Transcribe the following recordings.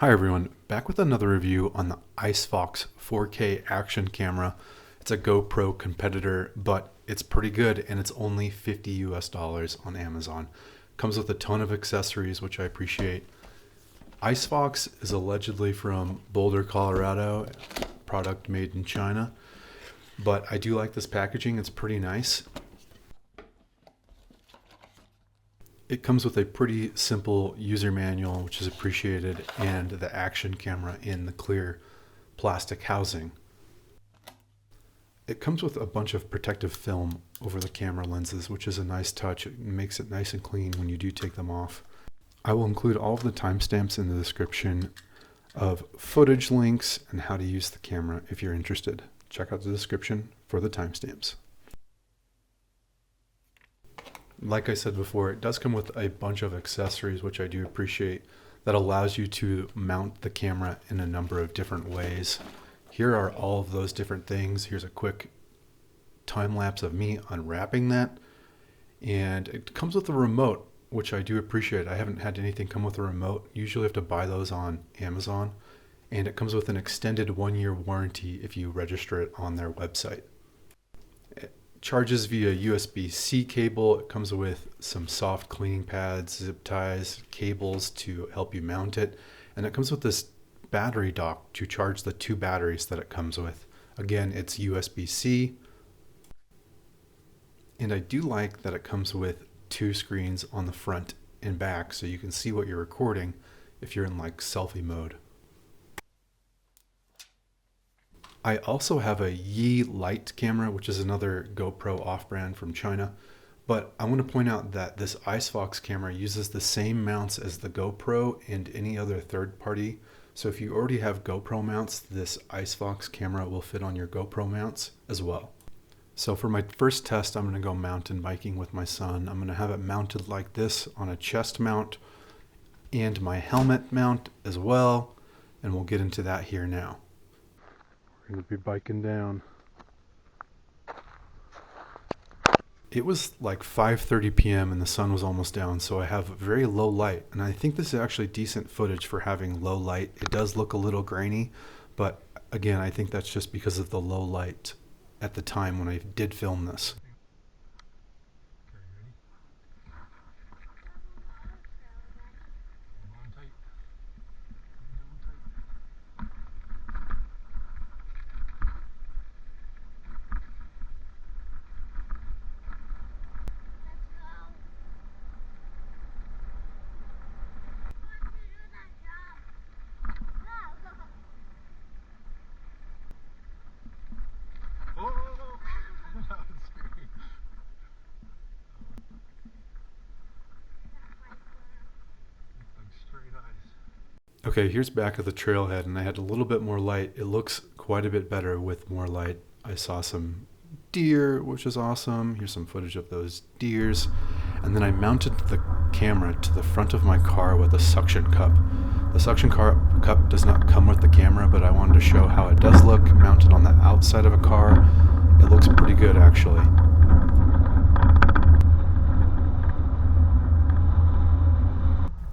Hi everyone, back with another review on the Icefox 4K action camera. It's a GoPro competitor, but it's pretty good and it's only $50 US on Amazon. Comes with a ton of accessories, which I appreciate. Icefox is allegedly from Boulder, Colorado, product made in China, but I do like this packaging. It's pretty nice. It comes with a pretty simple user manual, which is appreciated, and the action camera in the clear plastic housing. It comes with a bunch of protective film over the camera lenses, which is a nice touch. It makes it nice and clean when you do take them off. I will include all of the timestamps in the description of footage links and how to use the camera if you're interested. Check out the description for the timestamps. Like I said before, it does come with a bunch of accessories, which I do appreciate, that allows you to mount the camera in a number of different ways. Here are all of those different things. Here's a quick time lapse of me unwrapping that. And it comes with a remote, which I do appreciate. I haven't had anything come with a remote. Usually have to buy those on Amazon. And it comes with an extended 1-year warranty if you register it on their website. Charges via USB-C cable. It comes with some soft cleaning pads, zip ties, cables to help you mount it. And it comes with this battery dock to charge the 2 batteries that it comes with. Again, it's USB-C. And I do like that it comes with 2 screens on the front and back so you can see what you're recording if you're in like selfie mode. I also have a Yi Light camera, which is another GoPro off-brand from China. But I want to point out that this Icefox camera uses the same mounts as the GoPro and any other third-party. So if you already have GoPro mounts, this Icefox camera will fit on your GoPro mounts as well. So for my first test, I'm going to go mountain biking with my son. I'm going to have it mounted like this on a chest mount and my helmet mount as well. And we'll get into that here now. We're going to be biking down. It was like 5:30 p.m. and the sun was almost down, so I have very low light. And I think this is actually decent footage for having low light. It does look a little grainy, but again, I think that's just because of the low light at the time when I did film this. Okay, here's back at the trailhead, and I had a little bit more light. It looks quite a bit better with more light. I saw some deer, which is awesome. Here's some footage of those deers. And then I mounted the camera to the front of my car with a suction cup. The suction cup does not come with the camera, but I wanted to show how it does look mounted on the outside of a car. It looks pretty good, actually.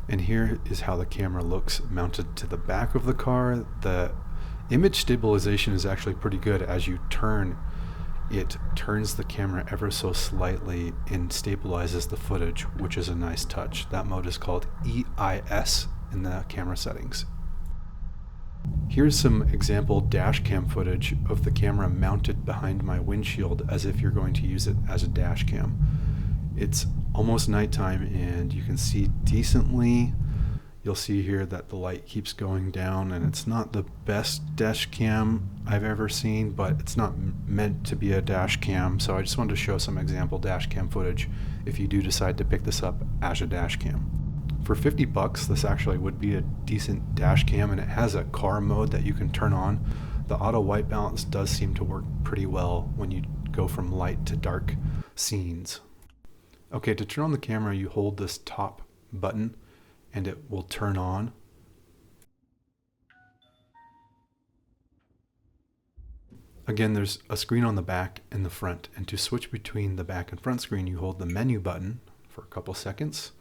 And here is how the camera looks mounted to the back of the car. The image stabilization is actually pretty good. As you turn, it turns the camera ever so slightly and stabilizes the footage, which is a nice touch. That mode is called EIS in the camera settings. Here's some example dashcam footage of the camera mounted behind my windshield as if you're going to use it as a dashcam. It's almost nighttime and you can see decently. You'll see here that the light keeps going down, and it's not the best dash cam I've ever seen, but it's not meant to be a dash cam, so I just wanted to show some example dash cam footage if you do decide to pick this up as a dash cam. For $50, this actually would be a decent dash cam, and it has a car mode that you can turn on. The auto white balance does seem to work pretty well when you go from light to dark scenes. Okay, to turn on the camera, you hold this top button and it will turn on. Again, there's a screen on the back and the front, and to switch between the back and front screen, you hold the menu button for a couple seconds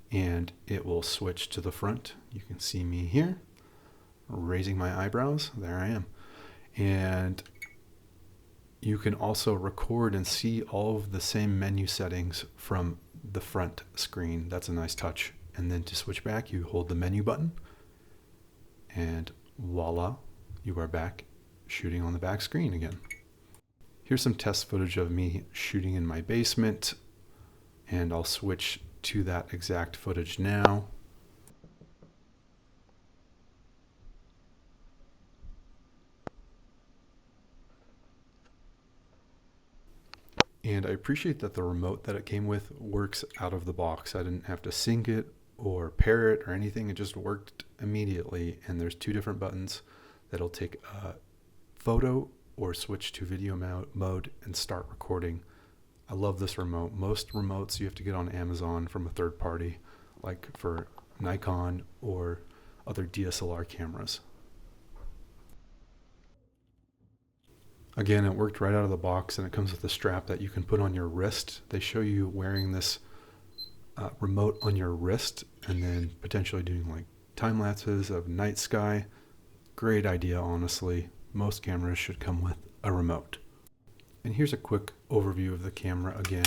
and it will switch to the front. You can see me here. raising my eyebrows. There I am. And you can also record and see all of the same menu settings from the front screen. That's a nice touch. And then to switch back, you hold the menu button, and voila, you are back shooting on the back screen again. Here's some test footage of me shooting in my basement, and I'll switch to that exact footage now. And I appreciate that the remote that it came with works out of the box. I didn't have to sync it or pair it or anything. It just worked immediately. And there's 2 different buttons that'll take a photo or switch to video mode and start recording. I love this remote. Most remotes you have to get on Amazon from a third party, like for Nikon or other DSLR cameras. Again, it worked right out of the box, and it comes with a strap that you can put on your wrist. They show you wearing this remote on your wrist and then potentially doing like time lapses of night sky. Great idea, honestly. Most cameras should come with a remote. And here's a quick overview of the camera again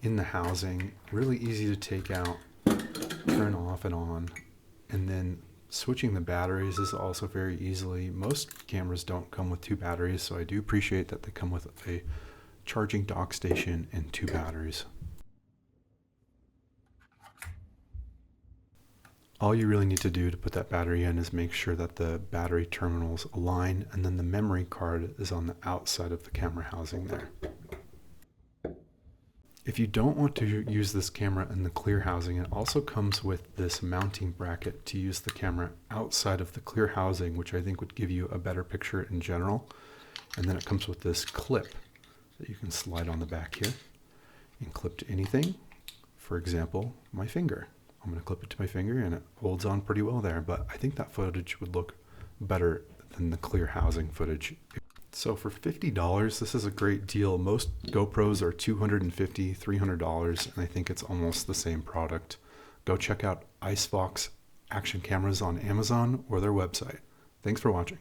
in the housing. Really easy to take out, turn off and on, and then switching the batteries is also very easily. Most cameras don't come with 2 batteries, so I do appreciate that they come with a charging dock station and 2 batteries. All you really need to do to put that battery in is make sure that the battery terminals align, and then the memory card is on the outside of the camera housing there. If you don't want to use this camera in the clear housing, it also comes with this mounting bracket to use the camera outside of the clear housing, which I think would give you a better picture in general. And then it comes with this clip that you can slide on the back here and clip to anything. For example, my finger. I'm going to clip it to my finger and it holds on pretty well there, but I think that footage would look better than the clear housing footage. So for $50, this is a great deal. Most GoPros are $250, $300, and I think it's almost the same product. Go check out Icefox action cameras on Amazon or their website. Thanks for watching.